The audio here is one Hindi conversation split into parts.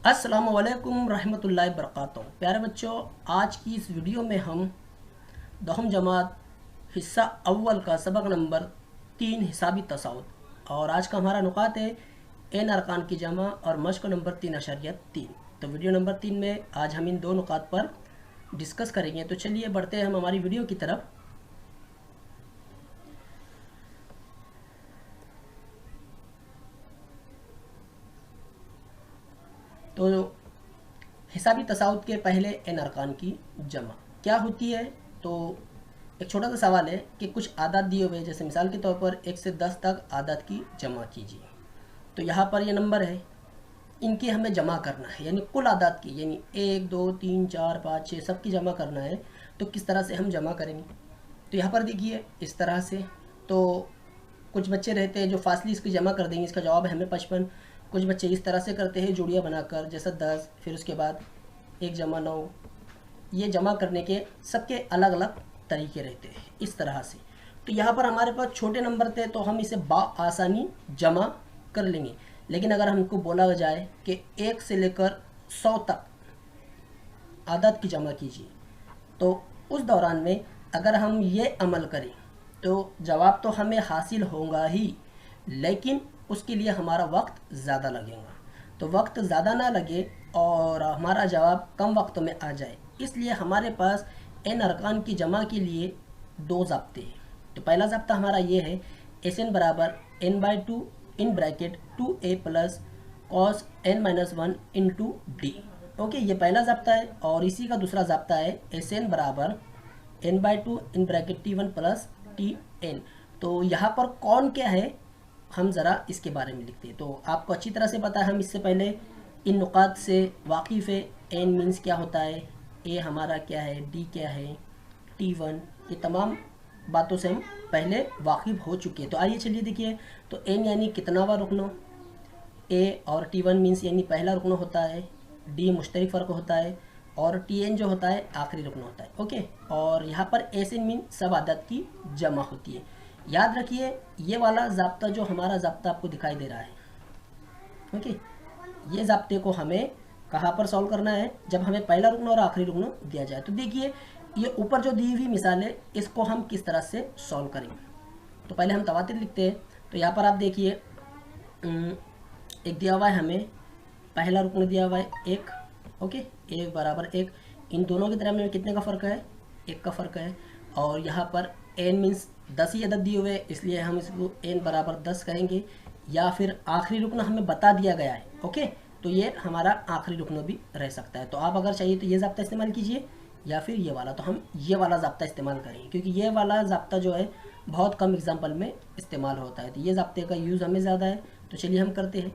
अस्सलामुअलैकुम रहमतुल्लाहि बरकातुहू। प्यारे बच्चों, आज की इस वीडियो में हम दहम जमात हिस्सा अव्वल का सबक नंबर 3 हिसाबी तसाउत और आज का हमारा नुकात है एन अरकान की जमा और मश्क नंबर 3.3। तो वीडियो नंबर 3 में आज हम इन दो नुकात पर डिस्कस करेंगे। तो चलिए बढ़ते हैं हम हमारी वीडियो की तरफ। तो हिसाबी तसाउत के पहले एन अरकान की जमा क्या होती है। तो एक छोटा सा सवाल है कि कुछ आदात दिए हुए, जैसे मिसाल के तौर पर 1 से 10 तक आदात की जमा कीजिए। तो यहाँ पर ये नंबर है, इनकी हमें जमा करना है, यानी कुल आदात की, यानी 1 2 3 4 5 6 सब की जमा करना है। तो किस तरह से हम जमा करेंगे, तो यहाँ पर देखिए इस तरह से। तो कुछ बच्चे रहते हैं जो फासली इसकी जमा कर देंगे, इसका जवाब है हमें 55। कुछ बच्चे इस तरह से करते हैं जोड़ियाँ बनाकर, जैसा 10 फिर उसके बाद 1 जमा 9। ये जमा करने के सबके अलग अलग तरीके रहते हैं इस तरह से। तो यहाँ पर हमारे पास छोटे नंबर थे तो हम इसे आसानी जमा कर लेंगे, लेकिन अगर हमको बोला जाए कि 1 से लेकर 100 तक आदत की जमा कीजिए, तो उस दौरान में अगर हम ये अमल करें तो जवाब तो हमें हासिल होगा ही, लेकिन उसके लिए हमारा वक्त ज़्यादा लगेगा। तो वक्त ज़्यादा ना लगे और हमारा जवाब कम वक्त में आ जाए, इसलिए हमारे पास एन अरकान की जमा के लिए 2 ज़ाब्ते हैं। तो पहला ज़ाब्ता हमारा ये है, एस एन बराबर n/2 in bracket 2a plus cos n-1 into D. Okay, ये पहला ज़ाब्ता है। और इसी का दूसरा ज़ाब्ता है एस एन बराबर n/2 in bracket t1 plus tn। तो यहाँ पर कौन क्या है हम ज़रा इसके बारे में लिखते हैं। तो आपको अच्छी तरह से पता है, हम इससे पहले इन नुकात से वाकिफ़ है। एन मीन्स क्या होता है, ए हमारा क्या है, डी क्या है, T1, ये तमाम बातों से हम पहले वाकिफ़ हो चुके हैं। तो आइए चलिए देखिए। तो एन यानी कितनावा रुकना, ए और T1 मीन्स यानी पहला रुकना होता है, डी मुश्तरक फ़र्क होता है, और Tn जो होता है आखिरी रुकना होता है। ओके, और यहाँ पर एस एन मीन सब आदत की जमा होती है। याद रखिए ये वाला ज़ाब्ता जो हमारा ज़ाब्ता आपको दिखाई दे रहा है, ओके, ये ज़ाब्ते को हमें कहाँ पर सॉल्व करना है, जब हमें पहला रुकना और आखिरी रुकना दिया जाए। तो देखिए ये ऊपर जो दी हुई मिसाल है इसको हम किस तरह से सॉल्व करेंगे। तो पहले हम तवातिर लिखते हैं। तो यहाँ पर आप देखिए एक दिया हुआ है हमें, पहला रुकना दिया हुआ है 1, ओके, 1 बराबर 1। इन दोनों की तरफ में कितने का फ़र्क है, 1 का फ़र्क है। और यहाँ पर n मीन्स 10 ही अदद दिए हुए, इसलिए हम इसको n बराबर 10 कहेंगे। या फिर आखिरी रुकना हमें बता दिया गया है, ओके, तो ये हमारा आखिरी रुकना भी रह सकता है। तो आप अगर चाहिए तो ये ज़ाब्ता इस्तेमाल कीजिए या फिर ये वाला। तो हम ये वाला ज़ाब्ता इस्तेमाल करेंगे, क्योंकि ये वाला ज़ाब्ता जो है बहुत कम एग्जाम्पल में इस्तेमाल होता है। तो ये ज़ाब्ते का यूज़ हमें ज़्यादा है, तो चलिए हम करते हैं।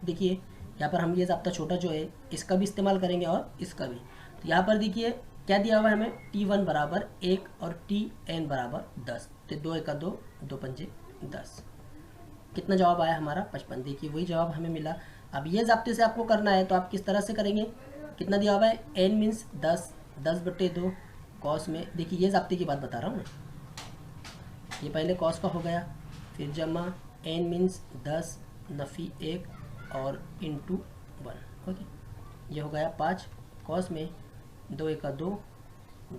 देखिए यहाँ पर हम ये ज़ाब्ता छोटा जो है इसका भी इस्तेमाल करेंगे और इसका भी। तो यहाँ पर देखिए क्या दिया हुआ है हमें, T1 बराबर 1 और Tn बराबर 10। तो 2 1 2, 2 5 10। कितना जवाब आया हमारा, 55। देखिए वही जवाब हमें मिला। अब ये ज़ाब्ते से आपको करना है तो आप किस तरह से करेंगे, कितना दिया हुआ है, n मीन्स 10, 10/2 कॉस में। देखिए ये ज़ाब्ते की बात बता रहा हूँ मैं, ये पहले कॉस का हो गया, फिर जमा n मीन्स 10 नफ़ी 1 और इंटू 1, ओके, ये हो गया 5 कॉस में, 2 1 2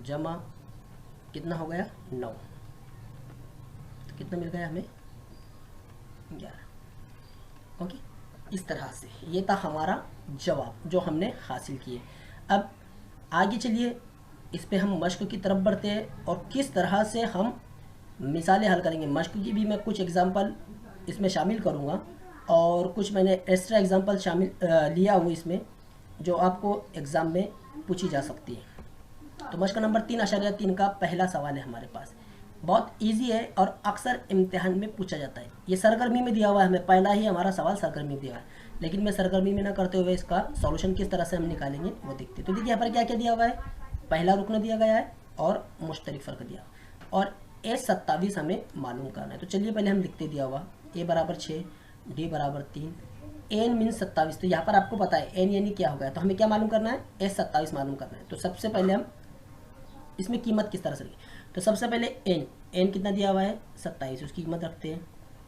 जमा कितना हो गया 9। तो कितना मिल गया हमें, 11। ओके, इस तरह से ये था हमारा जवाब जो हमने हासिल किए। अब आगे चलिए इस पे हम मश्क की तरफ बढ़ते हैं और किस तरह से हम मिसालें हल करेंगे। मश्क की भी मैं कुछ एग्जांपल इसमें शामिल करूँगा और कुछ मैंने एक्स्ट्रा एग्जांपल शामिल लिया हूँ इसमें, जो आपको एग्ज़ाम में पूछी जा सकती है। तो मश्क नंबर 3.3 का पहला सवाल है हमारे पास, बहुत इजी है और अक्सर इम्तिहान में पूछा जाता है। ये सरगर्मी में दिया हुआ है, हमें पहला ही हमारा सवाल सरगर्मी में दिया है, लेकिन मैं सरगर्मी में ना करते हुए इसका सॉल्यूशन किस तरह से हम निकालेंगे वो देखते हैं। तो देखिए यहाँ पर क्या क्या दिया हुआ है, पहला रुकना दिया गया है और मुश्तरक फ़र्क दिया, और A27 हमें मालूम करना है। तो चलिए पहले हम लिखते दिया हुआ A बराबर 6, D बराबर 3, n मीन्स 27। तो यहाँ पर आपको पता है n यानी क्या हो गया, तो हमें क्या मालूम करना है, S27 मालूम करना है। तो सबसे पहले हम इसमें कीमत किस तरह से, तो सबसे पहले n कितना दिया हुआ है 27, उसकी कीमत रखते हैं।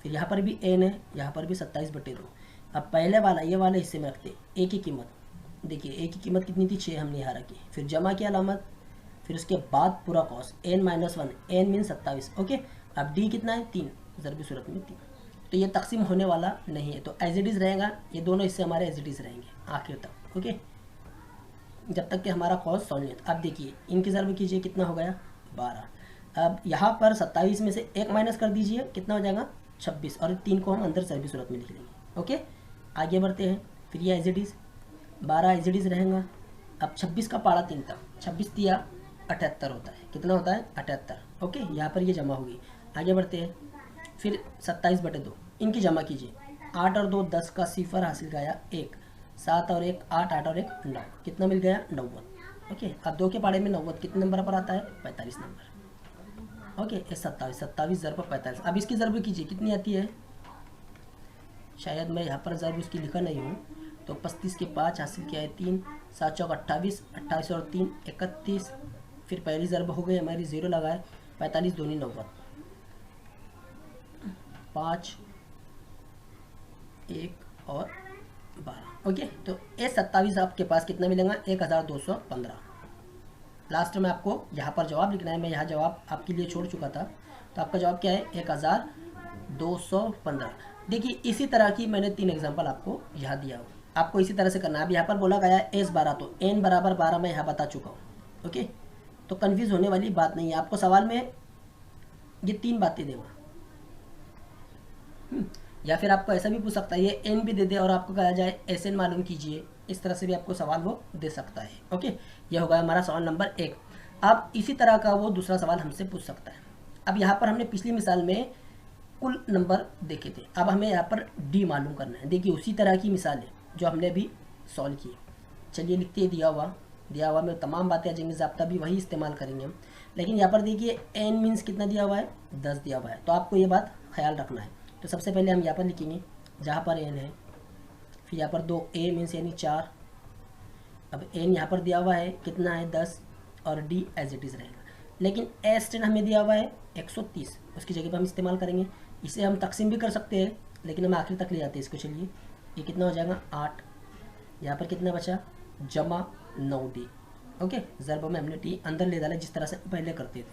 फिर यहाँ पर भी n है, यहाँ पर भी 27/2, अब पहले वाला ये वाले हिस्से में रखते ए की कीमत, देखिए ए की कीमत कितनी थी 6 हमने यहाँ रखी, फिर जमा की अलामत, फिर उसके बाद पूरा cos n-1, n mean 27। Okay, अब डी कितना है 3, ज़रबी सूरत में 3, तो ये तकसीम होने वाला नहीं है, तो एज इट इज़ रहेगा, ये दोनों हिस्से हमारे एज इट इज़ रहेंगे आखिर तक। ओके, जब तक कि हमारा कॉस सॉल्व नहीं होता। अब देखिए इनकी ज़रब कीजिए, कितना हो गया 12। अब यहाँ पर 27 में से 1 माइनस कर दीजिए, कितना हो जाएगा 26, और 3 को हम अंदर ज़रबी सूरत में लिख लेंगे। ओके, आगे बढ़ते हैं, फिर ये as it is 12 as it is रहेगा। अब 26 का पारा 3 तक, 26 दिया 78 होता है, कितना होता है 78। ओके, यहाँ पर ये जमा होगी। आगे बढ़ते हैं, फिर 27/2 इनकी जमा कीजिए, 8 और 2 10 का सिफर हासिल गया 1, 7 और 1 8, 8 और 1 9, कितना मिल गया 90। ओके, अब 2 के पारे में 90 कितने नंबर पर आता है 45 नंबर। ओके, ये 27 ज़रब 45। अब इसकी ज़रब कीजिए, कितनी आती है, शायद मैं यहाँ पर ज़रब उसकी लिखा नहीं हूँ, तो 35 के 5 हासिल किया है 3, 7 चौक 28, 28 और 3 31, फिर पहली ज़रब हो गई हमारी 0 लगाए, 45 दूनी 90, 5 1 और 12। ओके, तो ये 27 आपके पास कितना मिलेगा 1215। लास्ट में आपको यहाँ पर जवाब लिखना है, मैं यहाँ जवाब आपके लिए छोड़ चुका था, तो आपका जवाब क्या है 1215। देखिए इसी तरह की मैंने 3 एग्जाम्पल आपको यहाँ दिया हो, आपको इसी तरह से करना है। अब यहाँ पर बोला गया है S12, तो n बराबर 12 मैं यहाँ बता चुका हूँ। ओके, तो कन्फ्यूज़ होने वाली बात नहीं है, आपको सवाल में ये 3 बातें देगा, या फिर आपको ऐसा भी पूछ सकता है ये n भी दे दे और आपको कहा जाए Sn मालूम कीजिए, इस तरह से भी आपको सवाल वो दे सकता है। ओके, ये होगा हमारा सवाल नंबर 1। अब इसी तरह का वो दूसरा सवाल हमसे पूछ सकता है। अब यहाँ पर हमने पिछली मिसाल में कुल नंबर देखे थे, अब हमें यहाँ पर डी मालूम करना है। देखिए उसी तरह की मिसाल है जो हमने अभी सॉल्व की। चलिए लिखते हैं, दिया हुआ में तमाम बातें आ जाएंगी, ज़ाब्ता भी वही इस्तेमाल करेंगे हम। लेकिन यहाँ पर देखिए n मीन्स कितना दिया हुआ है 10 दिया हुआ है, तो आपको ये बात ख्याल रखना है। तो सबसे पहले हम यहाँ पर लिखेंगे जहाँ पर n है, फिर यहाँ पर 2 a मीन्स यानी 4। अब n यहाँ पर दिया हुआ है कितना है 10, और d एज इट इज़ रहेगा। लेकिन S10 हमें दिया हुआ है 130, उसकी जगह पर हम इस्तेमाल करेंगे, इसे हम तकसीम भी कर सकते हैं, लेकिन हम आखिर तक ले जाते हैं इसको। चलिए ये कितना हो जाएगा 8, यहाँ पर कितना बचा जमा 9d। ओके, ज़रब में हमने टी अंदर ले डाला जिस तरह से पहले करते थे।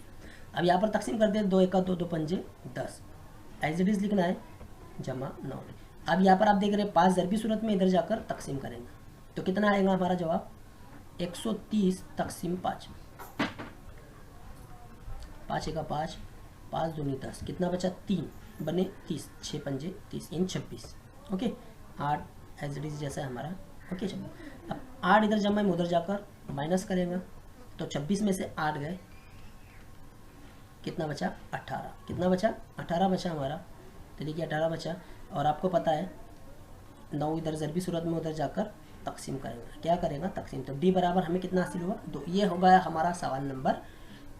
अब यहाँ पर तकसीम करते हैं, 2 1 2 2 5 10, एज इट इज़ लिखना है जमा 9d। अब यहाँ पर आप देख रहे हैं 5 ज़रबी सूरत में इधर जाकर तकसीम करेंगे, तो कितना आएगा हमारा जवाब 130 तकसीम 5, 5 1 5, 5 दूनी 10, कितना बचा 3 बने 30, 6 पंजे 30 इन 26। ओके, 8 एज इट इज़ जैसा है हमारा। ओके, चलो अब 8 इधर जमा में उधर जाकर माइनस करेंगे, तो 26 में से 8 गए, कितना बचा 18, कितना बचा 18 बचा हमारा। तो देखिए 18 बचा, और आपको पता है 9 इधर ज़रबी सूरत में उधर जाकर तकसीम करेंगे, क्या करेगा तकसीम, तो डी बराबर हमें कितना हासिल हुआ 2। ये हो गया हमारा सवाल नंबर,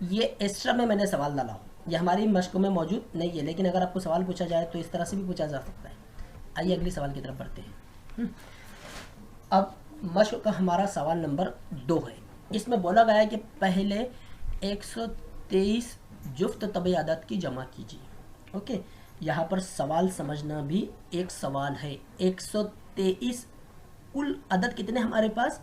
ये एक्स्ट्रा में मैंने सवाल डाला हूँ, ये हमारी मश्क में मौजूद नहीं है, लेकिन अगर आपको सवाल पूछा जाए तो इस तरह से भी पूछा जा सकता है। आइए अगले सवाल की तरफ बढ़ते हैं। अब मश्क का हमारा सवाल नंबर 2 है। इसमें बोला गया है कि पहले 123 जुफ्त तबई आदत की जमा कीजिए। ओके, यहाँ पर सवाल समझना भी एक सवाल है। 123 कुल अदद कितने हमारे पास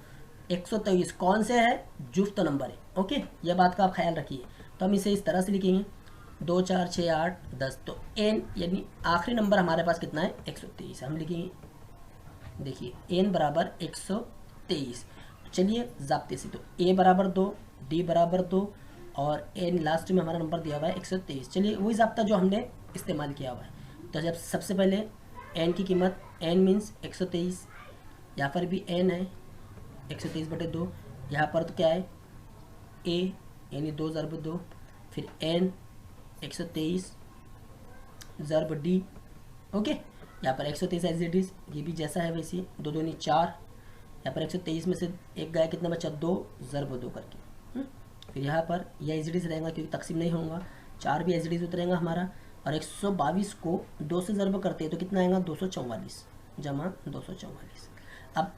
123, कौन से है जुफ्त नंबर है। ओके, ये बात का आप ख्याल रखिए। तो हम इसे इस तरह से लिखेंगे 2 4 6 8 10, तो n यानी आखिरी नंबर हमारे पास कितना है 123, हम लिखेंगे देखिए n बराबर 123। चलिए ज़ाब्ते से, तो a बराबर 2, d बराबर 2 और n लास्ट में हमारा नंबर दिया हुआ है 123। चलिए वही ज़ाब्ता जो हमने इस्तेमाल किया हुआ है। तो जब सबसे पहले n की कीमत, n मीन्स 123, यहाँ पर भी n है 123/2, यहाँ पर तो क्या है a यानी 2 ज़रब 2, फिर n 123 ज़रब d। ओके, यहाँ पर 123 एज इट इज़, ये भी जैसा है वैसे, 2 दूनी 4, यहाँ पर 123 में से एक गया, कितना बचा 2 ज़रब 2 करके। फिर यहाँ पर यह एज इट इज़ रहेगा क्योंकि तकसीम नहीं होगा, 4 भी एज इट इज़ उतरेगा हमारा, और 122 को 2 से ज़रब करते हैं तो कितना आएगा 244 जमा 244। अब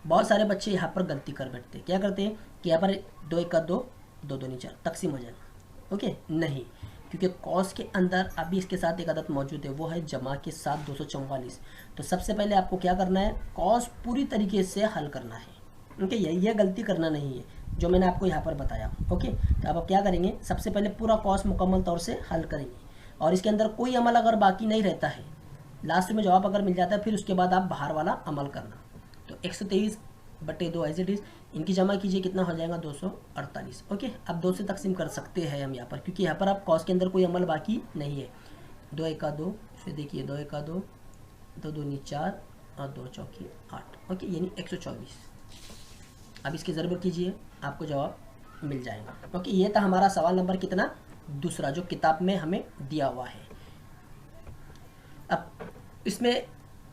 बहुत सारे बच्चे यहाँ पर गलती कर बैठते हैं, क्या करते हैं कि यहाँ पर 2 1 2 2 दूनी 4 तकसीम हो जाएगा। ओके, नहीं, क्योंकि कॉस के अंदर अभी इसके साथ एक आदत मौजूद है, वो है जमा के साथ 244। तो सबसे पहले आपको क्या करना है, कॉस पूरी तरीके से हल करना है। ओके, ये गलती करना नहीं है जो मैंने आपको यहाँ पर बताया। ओके, तो अब आप क्या करेंगे, सबसे पहले पूरा कॉस मुकम्मल तौर से हल करेंगे, और इसके अंदर कोई अमल अगर बाकी नहीं रहता है, लास्ट में जवाब अगर मिल जाता है, फिर उसके बाद आप बाहर वाला अमल करना। तो 123/2 एज इट इज़, इनकी जमा कीजिए, कितना हो जाएगा 248। ओके, अब 2 से तकसीम कर सकते हैं हम यहाँ पर, क्योंकि यहाँ पर आप कॉस के अंदर कोई अमल बाकी नहीं है। 2 एका 2, फिर देखिए 2 एका 2, 2 दूनी 4 और 2 चौकी 8। ओके, यानी 124। अब इसकी ज़रूरत कीजिए, आपको जवाब मिल जाएगा। ओके, ये था हमारा सवाल नंबर कितना, दूसरा, जो किताब में हमें दिया हुआ है। अब इसमें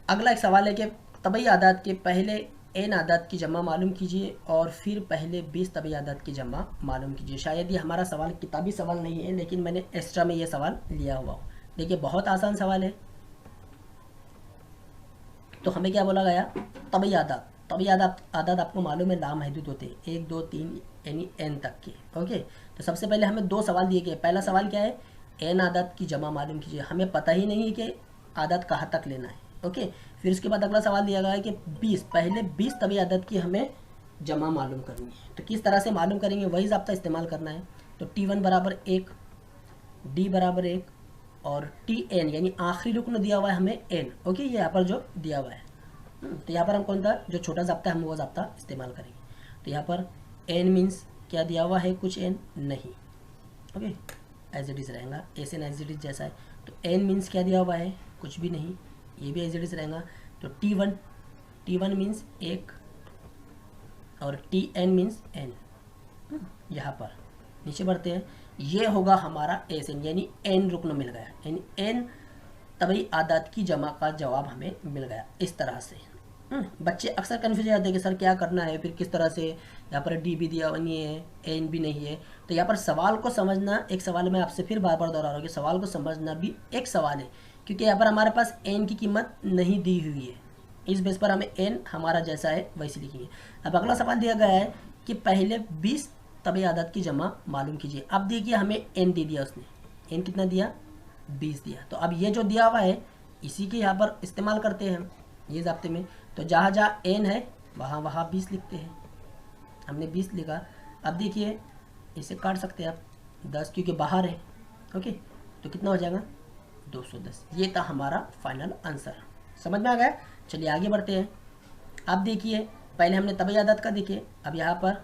अगला एक सवाल है कि तबई आदात के पहले एन आदात की जमा मालूम कीजिए और फिर पहले 20 तबई आदात की जमा मालूम कीजिए। शायद ये हमारा सवाल किताबी सवाल नहीं है, लेकिन मैंने एक्स्ट्रा में ये सवाल लिया हुआ हो। देखिए, बहुत आसान सवाल है। तो हमें क्या बोला गया, तबई आदात आपको मालूम है लामहदूद होते हैं, 1 2 3 यानी एन तक के। ओके, तो सबसे पहले हमें 2 सवाल दिए गए। पहला सवाल क्या है, एन आदात की जमा मालूम कीजिए। हमें पता ही नहीं है कि आदत कहाँ तक लेना है। ओके, फिर उसके बाद अगला सवाल दिया गया है कि 20 पहले 20 तबई आदत की हमें जमा मालूम करनी है। तो किस तरह से मालूम करेंगे, वही ज़ाब्ता इस्तेमाल करना है। तो T1 बराबर 1, D बराबर 1 और TN यानी आखिरी रुकन दिया हुआ है हमें N। ओके, ये यहाँ पर जो दिया हुआ है, तो यहाँ पर हम कौन सा जो छोटा ज़ाब्ता है हम वो ज़ाब्ता इस्तेमाल करेंगे। तो यहाँ पर N मीन्स क्या दिया हुआ है, कुछ N नहीं। ओके, एज इट इज़ रहेगा, S N as it is जैसा है। तो N मीन्स क्या दिया हुआ है, कुछ भी नहीं, ये भी एज इट इज़ रहेगा। तो T1 मीन्स 1 और TN मीन्स N। यहाँ पर नीचे बढ़ते हैं, ये होगा हमारा SN यानी N रुकन मिल गया, यानी N तबई आदात की जमा का जवाब हमें मिल गया। इस तरह से बच्चे अक्सर कन्फ्यूज हो जाते हैं कि सर क्या करना है, फिर किस तरह से, यहाँ पर D भी दिया नहीं है, N भी नहीं है। तो यहाँ पर सवाल को समझना, एक सवाल मैं आपसे फिर बार बार दोहरा रहा हूँ कि सवाल को समझना भी एक सवाल है, क्योंकि यहाँ पर हमारे पास N की कीमत नहीं दी हुई है, इस बेस पर हमें N हमारा जैसा है वैसे लिखिए। अब अगला सवाल दिया गया है कि पहले 20 तबई आदत की जमा मालूम कीजिए। अब देखिए हमें N दे दिया उसने, N कितना दिया, 20 दिया। तो अब ये जो दिया हुआ है इसी के यहाँ पर इस्तेमाल करते हैं हम ये ज़ाब्ते में। तो जहाँ जहाँ N है वहाँ 20 लिखते हैं, हमने 20 लिखा। अब देखिए इसे काट सकते हैं आप, 10 क्योंकि बाहर है। ओके, तो कितना हो जाएगा, 210। ये था हमारा फाइनल आंसर। समझ में आ गया। चलिए आगे बढ़ते हैं। अब देखिए, पहले हमने तबई आदत का देखिए, अब यहाँ पर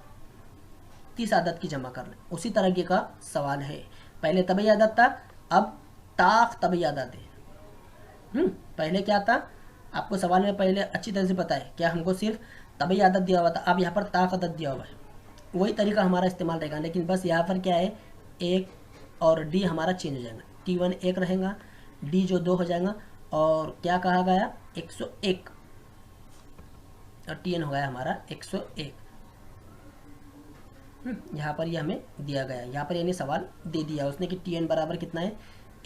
30 आदत की जमा कर लें। उसी तरह का सवाल है, पहले तबई आदत था, अब ताक तबई आदत है। पहले क्या था, आपको सवाल में पहले अच्छी तरह से पता है क्या, हमको सिर्फ तबई आदत दिया हुआ था, अब यहाँ पर ताक आदत दिया हुआ है, वही तरीका हमारा इस्तेमाल रहेगा। लेकिन बस यहाँ पर क्या है, 1 और D हमारा चेंज हो जाएगा, T1 1 रहेगा, D जो 2 हो जाएगा, और क्या कहा गया 101 और TN हो गया हमारा 101। यहाँ पर ये हमें दिया गया, यहाँ पर यानी सवाल दे दिया उसने कि TN बराबर कितना है,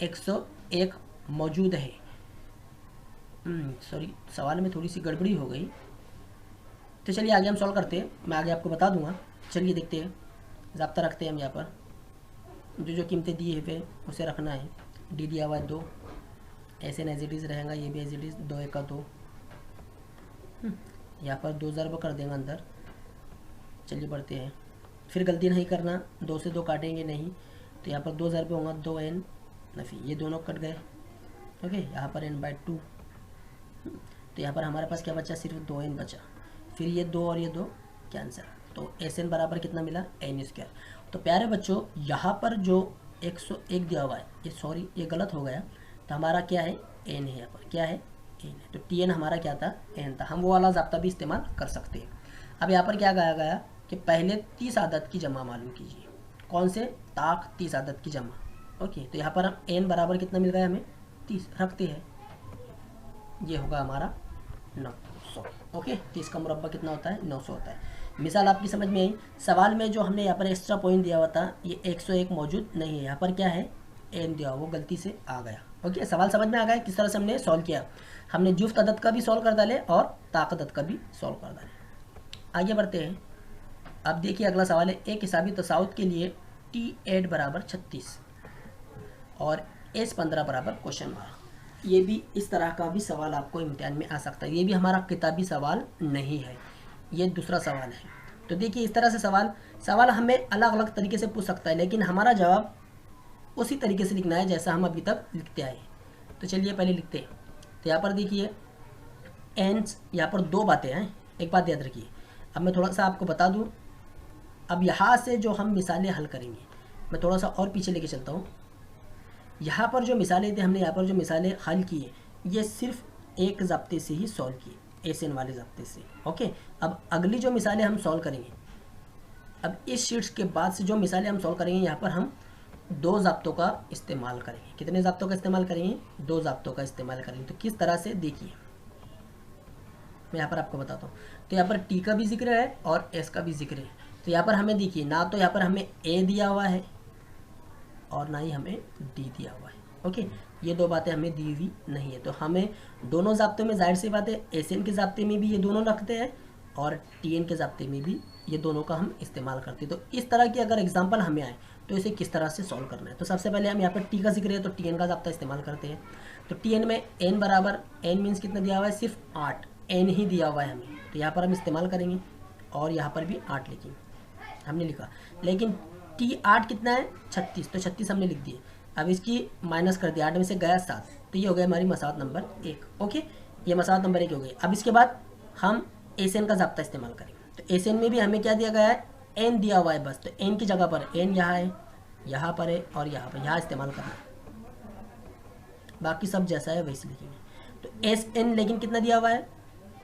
101 मौजूद है। सॉरी, सवाल में थोड़ी सी गड़बड़ी हो गई। तो चलिए आगे हम सॉल्व करते हैं, मैं आगे आपको बता दूंगा। चलिए देखते हैं, ज़ाब्ता रखते हैं हम। यहाँ पर जो कीमतें दी है फिर उसे रखना है। D दिया हुआ है 2, SN एज इट इज़ रहेगा, ये भी एज इट इज़, 2 1 का 2। यहाँ पर 2 ज़रब कर देंगे अंदर। चलिए बढ़ते हैं, फिर गलती नहीं करना, 2 से 2 काटेंगे नहीं। तो यहाँ पर 2 ज़रब होगा, 2N नफी, ये दोनों कट गए। ओके, यहाँ पर N/2। तो यहाँ पर हमारे पास क्या बचा, सिर्फ 2N बचा। फिर ये 2 और ये 2 कैंसिल, तो SN बराबर कितना मिला, N²। तो प्यारे बच्चों, यहाँ पर जो 101 दिया हुआ है, ये सॉरी ये गलत हो गया, तो हमारा क्या है, N है। यहाँ पर क्या है, N है। तो TN हमारा क्या था, N था। हम वो वाला ज़ाब्ता भी इस्तेमाल कर सकते हैं। अब यहाँ पर क्या कहा गया कि पहले 30 आदत की जमा मालूम कीजिए। कौन से, ताक 30 आदत की जमा। ओके, तो यहाँ पर हम N बराबर कितना मिल गया हमें, 30 रखते हैं, ये होगा हमारा 900। ओके, 30 का मुरब्बा कितना होता है, 900 होता है। मिसाल आपकी समझ में आई। सवाल में जो हमने यहाँ पर एक्स्ट्रा पॉइंट दिया हुआ था, ये 101 मौजूद नहीं है, यहाँ पर क्या है, N दिया, वो गलती से आ गया। ओके, सवाल समझ में आ गया किस तरह से हमने सॉल्व किया। हमने जुफ्त अदद का भी सॉल्व कर डाले और ताक अदद का भी सॉल्व कर डाले। आगे बढ़ते हैं। अब देखिए अगला सवाल है, एक हिसाबी तसाउत के लिए T8 बराबर 36। और S15 बराबर क्वेश्चन मार्क। ये भी इस तरह का भी सवाल आपको इम्तिहान में आ सकता है। ये भी हमारा किताबी सवाल नहीं है, ये दूसरा सवाल है। तो देखिए इस तरह से सवाल हमें अलग अलग तरीके से पूछ सकता है, लेकिन हमारा जवाब उसी तरीके से लिखना है जैसा हम अभी तक लिखते आए। तो चलिए पहले लिखते हैं। तो यहाँ पर देखिए एंड्स, यहाँ पर दो बातें हैं, एक बात याद रखिए। अब मैं थोड़ा सा आपको बता दूँ, अब यहाँ से जो हम मिसालें हल करेंगे, मैं थोड़ा सा और पीछे लेके चलता हूँ। यहाँ पर जो मिसालें थी, हमने यहाँ पर जो मिसालें हल की है, ये सिर्फ एक ज़ाब्ते से ही सॉल्व किए, एसएन वाले ज़ाब्ते से। ओके, अब अगली जो मिसालें हम सॉल्व करेंगे, अब इस शीट्स के बाद से जो मिसालें हम सॉल्व करेंगे, यहाँ पर हम दो ज़ाब्तों का इस्तेमाल करेंगे। कितने ज़ाब्तों का इस्तेमाल करेंगे? दो ज़ाब्तों का इस्तेमाल करेंगे। तो किस तरह से देखिए, मैं यहाँ पर आपको बताता हूँ। तो यहाँ पर टी का भी जिक्र है और एस का भी जिक्र है। तो यहाँ पर हमें देखिए, ना तो यहाँ पर हमें ए दिया हुआ है और ना ही हमें डी दिया हुआ है। ओके, ये दो बातें हमें दी हुई नहीं है। तो हमें दोनों ज़ाब्तों में जाहिर सी बात है, एसएन के ज़ाब्ते में भी ये दोनों रखते हैं और टीएन के ज़ाब्ते में भी ये दोनों का हम इस्तेमाल करते हैं। तो इस तरह की अगर एग्जाम्पल हमें आए तो इसे किस तरह से सॉल्व करना है। तो सबसे पहले हम यहाँ पर टी का जिक्र है तो टीएन का ज़ाब्ता इस्तेमाल करते हैं। तो टीएन में एन बराबर, एन मीन्स कितना दिया हुआ है? सिर्फ 8 एन ही दिया हुआ है हमें। तो यहाँ पर हम इस्तेमाल करेंगे और यहाँ पर भी 8 लिखेंगे, हमने लिखा। लेकिन टी 8 कितना है? 36, तो 36 हमने लिख दिए। अब इसकी माइनस कर दिया, 8 में से गया 7, तो ये हो गया हमारी मसावत नंबर 1। ओके, ये मसावत नंबर 1 हो गई। अब इसके बाद हम एसएन का ज़ाब्ता इस्तेमाल करेंगे। तो एसएन में भी हमें क्या दिया गया है? एन दिया हुआ है बस। तो एन की जगह पर एन यहाँ है, यहाँ पर है और यहाँ पर, यहाँ इस्तेमाल करना है। बाकी सब जैसा है वैसे लिखेंगे। तो एस एन लेकिन कितना दिया हुआ है?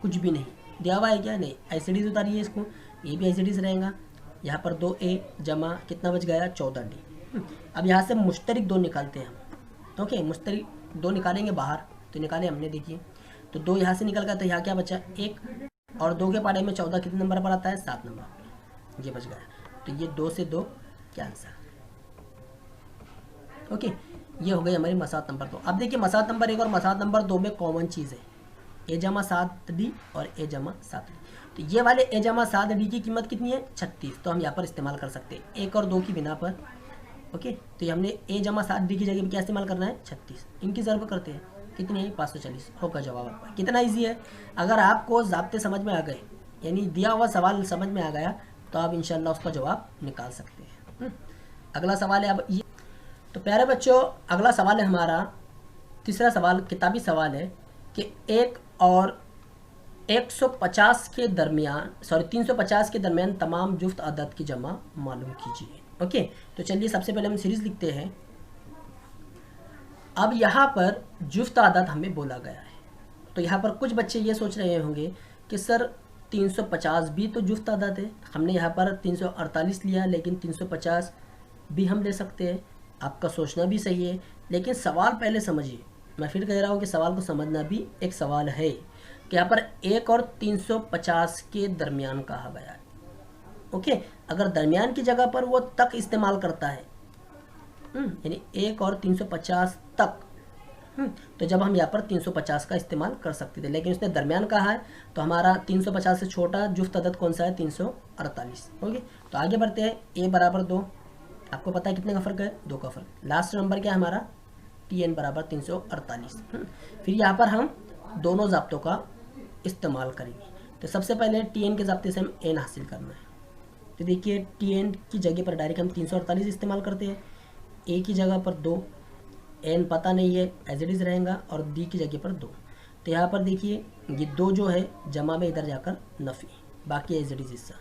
कुछ भी नहीं दिया हुआ है। क्या? नहीं। एसिडीज उतारिए इसको, ये भी एसिडीज रहेगा। यहाँ पर 2a जमा कितना बच गया? 14d। अब यहाँ से मुश्तरिक 2 निकालते हैं हम। ओके, मुश्तरिक 2 निकालेंगे बाहर, तो निकाले हमने, देखिए। तो 2 यहाँ से निकल गया, तो यहाँ क्या बचा? 1, और 2 के पाड़े में 14 कितने नंबर पर आता है? 7 नंबर, ये बच गया। तो ये 2 से 2 कैंसर। ओके, ये हो गई हमारी मसावत नंबर 2। अब देखिए मसावत नंबर 1 और मसावत नंबर 2 में कॉमन चीज़ है, ए जमा 7d और ए जमा 7d। तो ये वाले ए जमा 7d की कीमत कितनी है? 36। तो हम यहाँ पर इस्तेमाल कर सकते हैं 1 और 2 की बिना पर। ओके, तो ये हमने ए जमा 7d की जगह पर क्या इस्तेमाल करना है? 36। इनकी ज़रूरत करते हैं, कितनी है? 540। होगा जवाब आपका। कितना ईजी है। अगर आपको ज़ाब्ते समझ में आ गए, यानी दिया हुआ सवाल समझ में आ गया, तो आप इंशाल्लाह उसका जवाब निकाल सकते हैं। अगला सवाल है अब ये। तो प्यारे बच्चों, अगला सवाल है हमारा तीसरा सवाल, किताबी सवाल है कि 1 और 150 के दरमियान, 350 के दरमियान तमाम जुफ्त अदद की जमा मालूम कीजिए। ओके, तो चलिए सबसे पहले हम सीरीज लिखते हैं। अब यहाँ पर जुफ्त अदद हमें बोला गया है, तो यहाँ पर कुछ बच्चे ये सोच रहे होंगे कि सर 350 भी तो जुफ्त अदद है। हमने यहाँ पर 348 लिया, लेकिन 350 भी हम ले सकते हैं। आपका सोचना भी सही है, लेकिन सवाल पहले समझिए। मैं फिर कह रहा हूँ कि सवाल को समझना भी एक सवाल है कि यहाँ पर 1 और 350 के दरमियान कहा गया है। ओके, अगर दरमियान की जगह पर वो तक इस्तेमाल करता है, यानी 1 और 350 तक, तो जब हम यहाँ पर 350 का इस्तेमाल कर सकते थे, लेकिन उसने दरमियान कहा है, तो हमारा 350 से छोटा जुफ्त अदद कौन सा है? 348। ओके, तो आगे बढ़ते हैं। ए बराबर 2, आपको पता है कितने का फ़र्क है? 2 का फ़र्क। लास्ट नंबर क्या है हमारा? टीएन बराबर 348। फिर यहाँ पर हम दोनों ज़ाब्तों का इस्तेमाल करेंगे। तो सबसे पहले टीएन के ज़ाब्ते से हम एन हासिल करना है। तो देखिए टीएन की जगह पर डायरेक्ट हम 348 इस्तेमाल करते हैं, ए की जगह पर 2, एन पता नहीं है एज इट इज़ रहेगा, और डी की जगह पर 2। तो यहाँ पर देखिए ये 2 जो है जमा में इधर जाकर नफ़ी, बाकी एज इट इज़ हिस्सा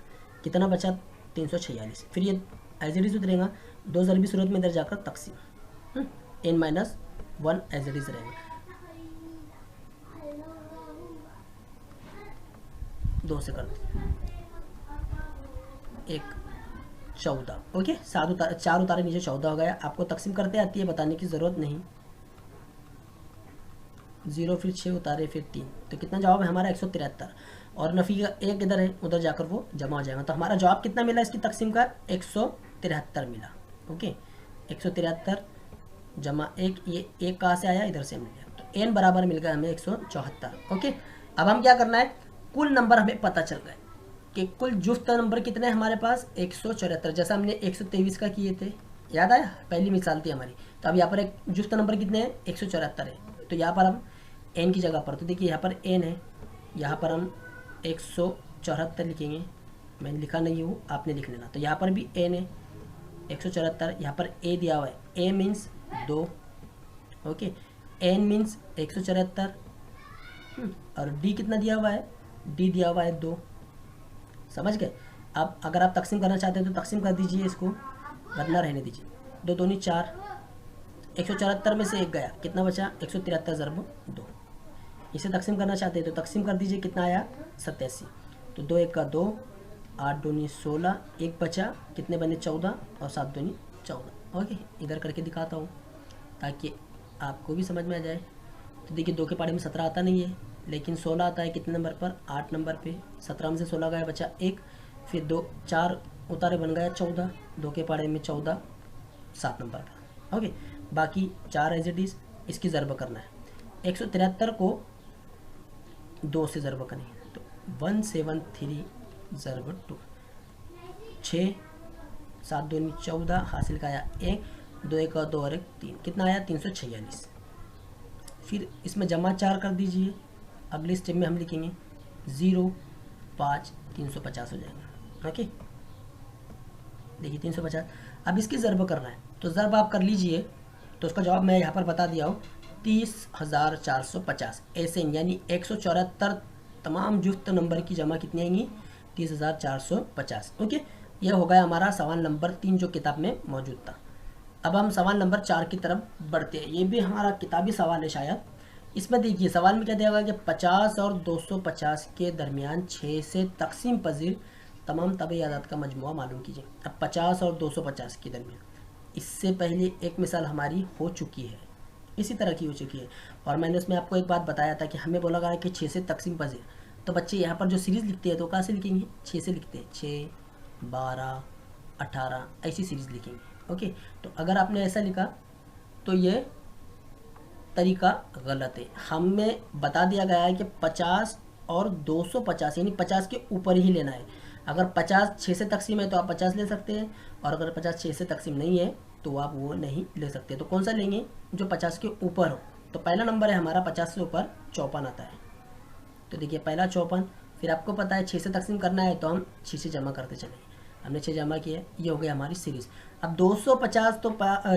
कितना बचा? 346। फिर ये एज इट इज़ उतरेगा, 2 ज़रबी सूरत में इधर जाकर तकसीम, n - 1 एज इट इज़ रहेगा। 2 से कर 1 14। ओके, 4 उतारे नीचे 14 हो गया। आपको तकसीम करते आती है, बताने की ज़रूरत नहीं। 0 फिर 6 उतारे फिर 3, तो कितना जवाब है हमारा? 173। और नफ़ी का 1 इधर है, उधर जाकर वो जमा हो जाएगा। तो हमारा जवाब कितना मिला इसकी तकसीम का? 173 मिला। ओके, 173 जमा 1, ये 1 कहाँ से आया? इधर से मिल गया। तो n बराबर मिल गया हमें 174। ओके, अब हम क्या करना है? कुल नंबर हमें पता चल गए कि कुल जुफ्त नंबर कितने हैं हमारे पास? 174। जैसा हमने 123 का किए थे, याद आया, पहली मिसाल थी हमारी। तो अब यहाँ पर एक जुस्त नंबर कितने हैं, 174 है। तो यहाँ पर हम एन की जगह पर, तो देखिए यहाँ पर एन है, यहाँ पर हम 174 लिखेंगे। मैंने लिखा नहीं हूँ, आपने लिख लेना। तो यहाँ पर भी एन है 174, यहाँ पर ए दिया हुआ है, ए मीन्स 2, ओके, एन मीन्स 174, और डी कितना दिया हुआ है, डी दिया हुआ है 2। समझ गए। अब अगर आप तकसीम करना चाहते हैं तो तकसीम कर दीजिए, इसको वरना रहने दीजिए। 2 दूनी 4, 174 में से एक गया, कितना बचा, 173 ज़रब 2। इसे तकसीम करना चाहते हैं तो तकसीम कर दीजिए, कितना आया, 87। तो 2 1 का 2, 8 दूनी 16, एक बचा, कितने बने, 14, और 7 दूनी 14। ओके, इधर करके दिखाता हूँ ताकि आपको भी समझ में आ जाए। तो देखिए 2 के पारे में 17 आता नहीं है, लेकिन 16 आता है, कितने नंबर पर, 8 नंबर पे। 17 में से 16 गया, बचा 1, फिर 2 4 उतारे, बन गया 14। 2 के पारे में 14, 7 नंबर पर। ओके, बाकी 4 एज इट इज़, इसकी ज़रब करना है। 173 को 2 से ज़रब करेंगे तो 173 ज़रब 2, 6, 7 दूनी 14, हासिल का आया 1, 2 1 2 और 1 3, कितना आया, 346। फिर इसमें जमा 4 कर दीजिए। अगले स्टेप में हम लिखेंगे 0 5 350 हो जाएगा। ओके, देखिए 350। अब इसकी ज़रब करना है, तो ज़रब आप कर लीजिए। तो उसका जवाब मैं यहाँ पर बता दिया हूँ, 30,450। ऐसे यानी 174 तमाम जुफ्त नंबर की जमा कितनी आएंगी, 30,450। ओके, यह हो गया हमारा सवाल नंबर 3 जो किताब में मौजूद था। अब हम सवाल नंबर 4 की तरफ बढ़ते हैं। ये भी हमारा किताबी सवाल है शायद। इसमें देखिए सवाल में क्या दिया गया कि 50 और 250 के दरमियान 6 से तकसीम पजीर तमाम तबई आदात का मजमुआ मालूम कीजिए। अब 50 और 250 के दरमियान, इससे पहले एक मिसाल हमारी हो चुकी है, इसी तरह की हो चुकी है, और मैंने उसमें आपको एक बात बताया था कि हमें बोला गया कि 6 से तकसीम पजीर। तो बच्चे यहाँ पर जो सीरीज़ लिखते हैं तो कहाँ से लिखेंगे, 6 से लिखते हैं, 6 12 18 ऐसी सीरीज़ लिखेंगे। ओके, तो अगर आपने ऐसा लिखा तो ये तरीका गलत है। हमें बता दिया गया है कि 50 और 250 यानी 50 के ऊपर ही लेना है। अगर 50 6 से तकसीम है तो आप 50 ले सकते हैं, और अगर 50 6 से तकसीम नहीं है तो आप वो नहीं ले सकते। तो कौन सा लेंगे, जो 50 के ऊपर हो। तो पहला नंबर है हमारा 50 से ऊपर 54 आता है। तो देखिए पहला 54, फिर आपको पता है 6 से तकसीम करना है तो हम 6 से जमा करते चलेंगे। हमने 6 जमा किया, ये हो गई हमारी सीरीज़। अब 250 तो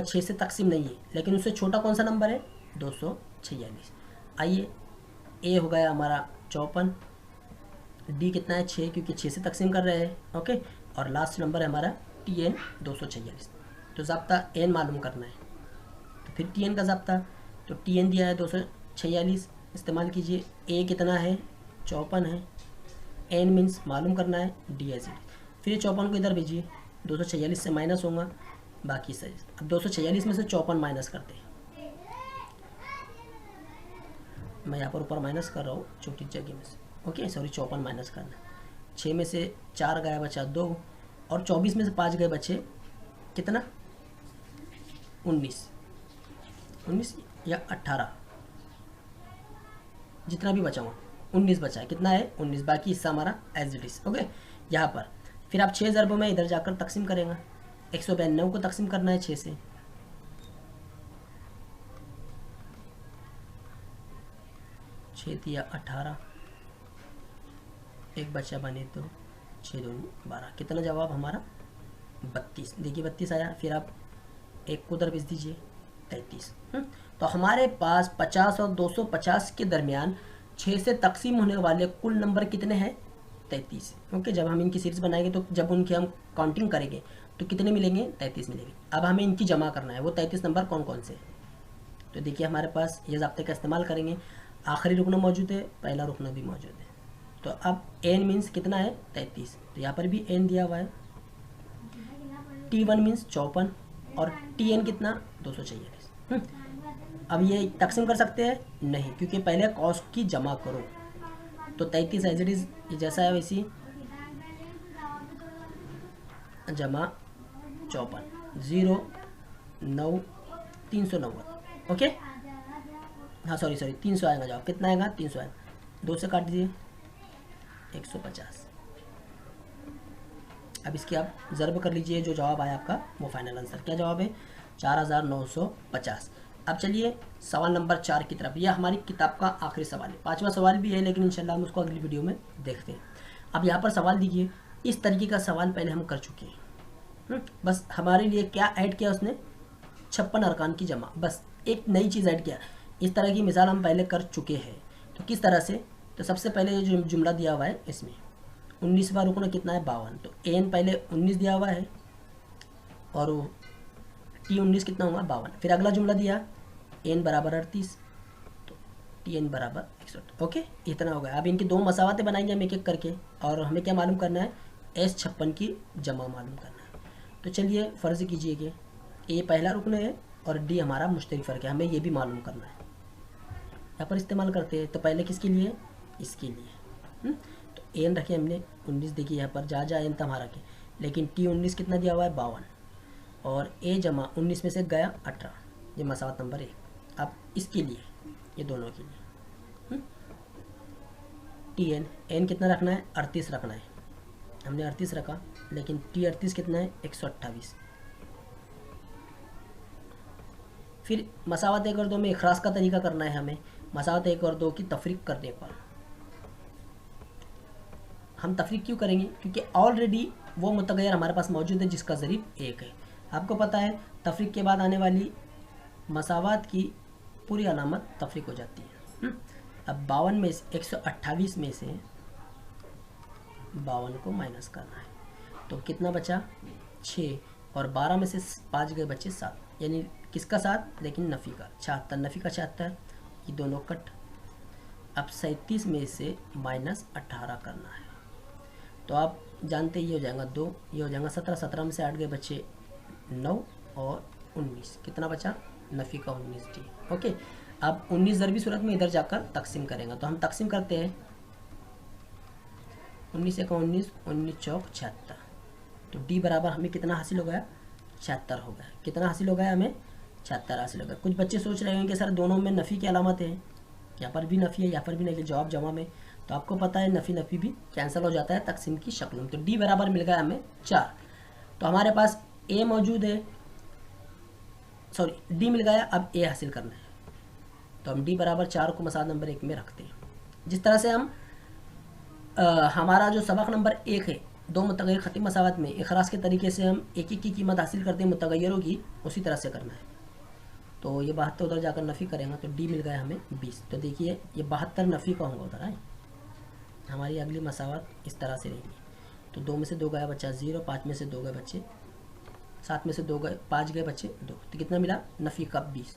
6 से तकसीम नहीं है, लेकिन उससे छोटा कौन सा नंबर है, 246। आइए, ए हो गया हमारा 54, डी कितना है 6, क्योंकि 6 से तकसीम कर रहे हैं। ओके, और लास्ट नंबर है हमारा टी एन 246। तो ज़ब्ता एन मालूम करना है, तो फिर टी एन का ज़ब्ता, तो टी एन दिया है 246, इस्तेमाल कीजिए। ए कितना है, 54 है, एन मीन्स मालूम करना है, डी एज इट। फिर 54 को इधर भेजिए, 246 से माइनस होगा, बाकी सही। अब 246 में से 54 माइनस करते हैं, मैं यहाँ पर ऊपर माइनस कर रहा हूँ छोटी जगह में से। ओके सॉरी, 54 माइनस करना। 6 में से 4 गया, बचा 2, और 24 में से 5 गए, बचे कितना, 19 या 18, जितना भी बचा हुआ 19 बचा है, कितना है 19, बाकी हिस्सा हमारा एज इट इज। ओके, यहाँ पर फिर आप 6 ज़रबों में इधर जाकर तकसीम करेंगे। 192 को तकसीम करना है 6 से, 6 दिया 18, एक बचा बने तो 6 2 12, कितना जवाब हमारा 32। देखिए 32 आया, फिर आप एक को उधर भेज दीजिए 33। तो हमारे पास 50 और 250 के दरमियान 6 से तकसीम होने वाले कुल नंबर कितने हैं, 33। ओके, जब हम इनकी सीरीज़ बनाएंगे तो जब उनकी हम काउंटिंग करेंगे तो कितने मिलेंगे, 33 मिलेंगे। अब हमें इनकी जमा करना है, वो 33 नंबर कौन कौन से। तो देखिए हमारे पास ये ज़ाब्ते का इस्तेमाल करेंगे। आखिरी रुकना मौजूद है, पहला रुकना भी मौजूद है। तो अब एन मीन्स कितना है, 33, तो यहाँ पर भी एन दिया हुआ है। T1 मीन्स 54, और TN कितना, 246। अब ये तकसीम कर सकते हैं नहीं, क्योंकि पहले कॉस्ट की जमा करो। तो 33 एज इट इज़, जैसा है वैसी, जमा 54, 0 9 390। ओके, हाँ सॉरी 300 आएगा जवाब, कितना आएगा, 300 आएगा। 2 से काट दीजिए, 150। अब इसकी आप ज़र्ब कर लीजिए, जो जवाब आया आपका वो फाइनल आंसर। क्या जवाब है? 4950। अब चलिए सवाल नंबर 4 की तरफ। यह हमारी किताब का आखिरी सवाल है, 5वां सवाल भी है, लेकिन इंशाल्लाह हम उसको अगली वीडियो में देखते हैं। अब यहाँ पर सवाल देखिए, इस तरीके का सवाल पहले हम कर चुके हैं। बस हमारे लिए क्या ऐड किया उसने? 56 अरकान की जमा, बस एक नई चीज़ ऐड किया। इस तरह की मिसाल हम पहले कर चुके हैं। तो किस तरह से? तो सबसे पहले ये जो जुमला दिया हुआ है इसमें 19वां रुकन कितना है? 52। तो एन पहले 19 दिया हुआ है और टी 19 कितना हुआ? 52। फिर अगला जुमला दिया एन बराबर 38, तो टी एन बराबर 61। ओके, इतना हो गया। अब इनकी दो मसावातें बनाएंगे हम एक एक करके, और हमें क्या मालूम करना है? एस 56 की जमा मालूम करना है। तो चलिए फ़र्ज़ कीजिए कि ए पहला रुकन है और डी हमारा मुश्तरक फ़र्क है, हमें ये भी मालूम करना है। यहाँ पर इस्तेमाल करते हैं। तो पहले किसके लिए? इसके लिए। तो एन रखे हमने 19, देखिए यहाँ पर जा एन था हमारा के, लेकिन टी 19 कितना दिया हुआ है? 52, और ए जमा 19 में से गया 18, ये मसावत नंबर 1। अब इसके लिए, ये दोनों के लिए टी एन कितना रखना है? 38 रखना है। हमने 38 रखा, लेकिन टी 38 कितना है? 128। फिर मसावत 1 और 2 में इखराज का तरीका करना है हमें। मसावत 1 और 2 की तफरीक करने पर हम तफरीक क्यों करेंगे? क्योंकि ऑलरेडी वो मुतगैर हमारे पास मौजूद है जिसका ज़रीब 1 है। आपको पता है तफरीक के बाद आने वाली मसावत की पूरी अलामत तफरीक हो जाती है। अब 52 में 128 में से 52 को माइनस करना है, तो कितना बचा? 6, और 12 में से 5 गए बच्चे 7, यानी किसका 7? लेकिन नफ़ी का 76, नफ़ी का 76, ये दोनों कट। अब 37 में से माइनस 18 करना है, तो आप जानते ही हो जाएगा 2, ये हो जाएगा 17, 17 में से 8 गए बच्चे 9, और 19 कितना बचा? नफ़ी का 19 टी। ओके, अब 19 ज़रबी सूरत में इधर जाकर तकसीम करेंगे, तो हम तकसीम करते हैं। 19 एक 19, 19 चौक 76, तो डी बराबर हमें कितना हासिल हो गया? 76 हो गया। कितना हासिल हो गया हमें? 76 हासिल हो गया। कुछ बच्चे सोच रहे हैं कि सर दोनों में नफ़ी की अलामत है, यहाँ पर भी नफ़ी है यहाँ पर भी नफ़ी, जवाब जमा में। तो आपको पता है नफ़ी नफ़ी भी कैंसिल हो जाता है तकसीम की शक्ल में। तो डी बराबर मिल गया हमें 4। तो हमारे पास ए मौजूद है, सॉरी डी मिल गया, अब ए हासिल करना है। तो हम डी बराबर 4 को मसाल नंबर 1 में रखते हैं। जिस तरह से हम हमारा जो सबक नंबर 1 है, दो मुतगैर ख़ती मसावत में इखराज के तरीके से हम एक एक की कीमत हासिल करते हैं मुतगैरों की, उसी तरह से करना है। तो ये 72 उधर जाकर नफ़ी करेंगे, तो डी मिल गया हमें 20। तो देखिए ये 72 नफ़ी का होगा उधर है। हमारी अगली मसावत इस तरह से रहेगी। तो 2 में से 2 गया बच्चा 0, 5 में से 2 गए बच्चे, 7 में से 2 गए 5 गए बच्चे 2, तो कितना मिला? नफ़ी का 20।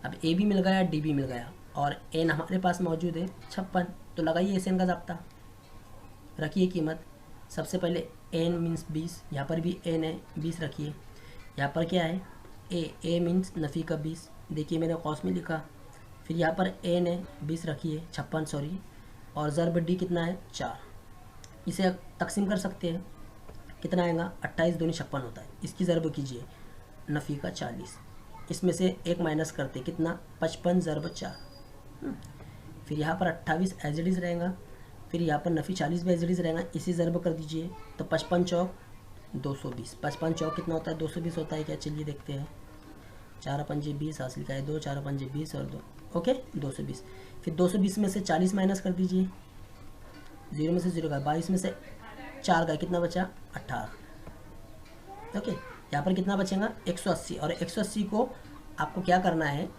अब ए भी मिल गया, डी भी मिल गया, और एन हमारे पास मौजूद है 56। तो लगाइए एस एन का ज़ाब्ता, रखिए कीमत। सबसे पहले एन मीन्स 20, यहाँ पर भी एन है 20 रखिए। यहाँ पर क्या है? ए मीन्स नफ़ी का 20, देखिए मैंने कौस में लिखा। फिर यहाँ पर एन है 20 रखिए, 56 सॉरी, और ज़रब डी कितना है? 4। इसे तकसीम कर सकते हैं, कितना आएगा? 28 दूनी 56 होता है। इसकी ज़रब कीजिए, नफ़ी का 40, इसमें से एक माइनस करते, कितना? 55 ज़रब 4। फिर यहाँ पर 28 एज इट इज़ रहेगा, फिर यहाँ पर नफ़ी 40 भी एज इट इज़ रहेगा, इसी ज़रब कर दीजिए। तो 55 चौक 220, 55 चौक कितना होता है? 220 होता है क्या? चलिए देखते हैं। 4 पंजे 20 हासिल का है 2, 4 पंजे 20 और 2, ओके 220। फिर 220 में से 40 माइनस कर दीजिए, 0 में से 0 गया, 22 में से 4 गया, कितना बचा? 18। ओके, यहाँ पर कितना बचेगा? 180, और 180 को आपको क्या करना है?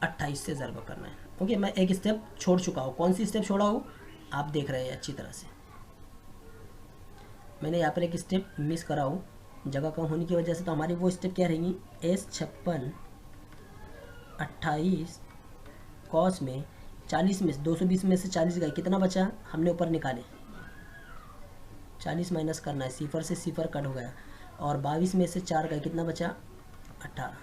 28 से ज़रब करना है। ओके, मैं एक स्टेप छोड़ चुका हूँ। कौन सी स्टेप छोड़ा हूँ आप देख रहे हैं अच्छी तरह से। मैंने यहाँ पर एक स्टेप मिस करा हूँ जगह कम होने की वजह से। तो हमारी वो स्टेप क्या रहेंगी? एस 56 28 कॉस में 40 में 220 में से 40 गए, कितना बचा? हमने ऊपर निकाले 40 माइनस करना है, सिफर से सिफर कट हो गया, और 22 में से 4 गए, कितना बचा? 18,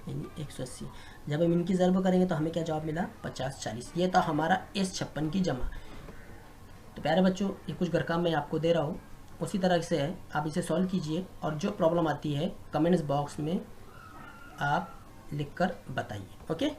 यानी 180। जब हम इनकी ज़रब करेंगे तो हमें क्या जवाब मिला? 50 40। ये था हमारा एस 56 की जमा। तो प्यारे बच्चों, ये कुछ घर काम मैं आपको दे रहा हूँ, उसी तरह से है, आप इसे सॉल्व कीजिए, और जो प्रॉब्लम आती है कमेंट्स बॉक्स में आप लिखकर बताइए। ओके।